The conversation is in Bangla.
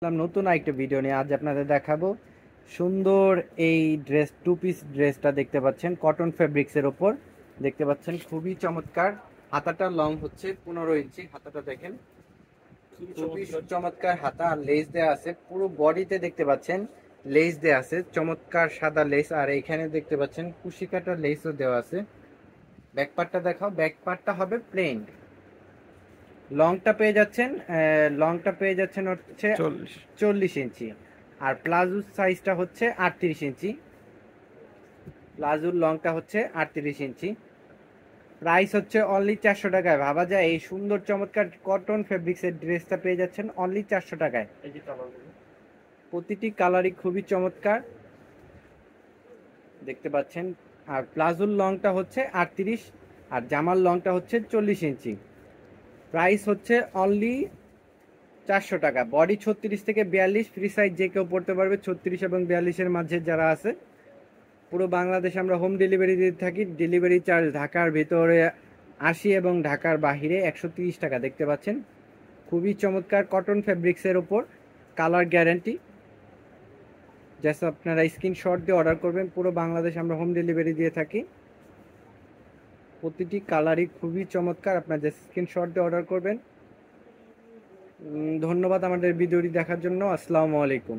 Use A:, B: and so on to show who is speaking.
A: নতুন একটা ভিডিও নিয়ে আজ আপনাদের দেখাবো সুন্দর এই ড্রেস টু পিস ড্রেসটা দেখতে পাচ্ছেন কটন ফেব্রিক্সের ওপর দেখতে পাচ্ছেন খুবই চমৎকার। হাতাটা লং হচ্ছে 15 ইঞ্চি, হাতাটা দেখেন খুবই চমৎকার হাতা আর লেস দেওয়া আছে পুরো বডিতে দেখতে পাচ্ছেন লেস দেওয়া আছে চমৎকার সাদা লেস আর এখানে দেখতে পাচ্ছেন কুশি কাটা লেসও দেওয়া আছে। ব্যাক পার্টটা দেখাও, ব্যাক পার্টটা হবে প্লেন। লংটা পেয়ে যাচ্ছেন হচ্ছে 40 ইঞ্চি আর প্লাজোর সাইজটা হচ্ছে 38 ইঞ্চি। প্লাজোর লংটা হচ্ছে 38 ইঞ্চি। প্রাইস হচ্ছে অনলি 400 টাকায়। ভাবা যায় এই সুন্দর চমৎকার কটন ফেব্রিক্সের ড্রেসটা পেয়ে যাচ্ছেন অনলি 400 টাকায়। প্রতিটি কালারই খুবই চমৎকার দেখতে পাচ্ছেন। আর প্লাজোর লংটা হচ্ছে 38 আর জামার লংটা হচ্ছে 40 ইঞ্চি। প্রাইস হচ্ছে অনলি 400 টাকা। বডি 36 থেকে 42, ফ্রি সাইজ যে কেউ পড়তে পারবে। 36 এবং 42-এর মাঝে যারা আছে পুরো বাংলাদেশে আমরা হোম ডেলিভারি দিয়ে থাকি। ডেলিভারি চার্জ ঢাকার ভিতরে 80 এবং ঢাকার বাহিরে 130 টাকা। দেখতে পাচ্ছেন খুবই চমৎকার কটন ফেব্রিক্সের ওপর, কালার গ্যারান্টি। জাস্ট আপনারা স্ক্রিনশট দিয়ে অর্ডার করবেন। পুরো বাংলাদেশ আমরা হোম ডেলিভারি দিয়ে থাকি। প্রতিটি কালারই খুবই চমৎকার, আপনার জাস্ট স্ক্রিনশট দিয়ে অর্ডার করবেন। ধন্যবাদ আমাদের ভিডিওটি দেখার জন্য। আসসালামু আলাইকুম।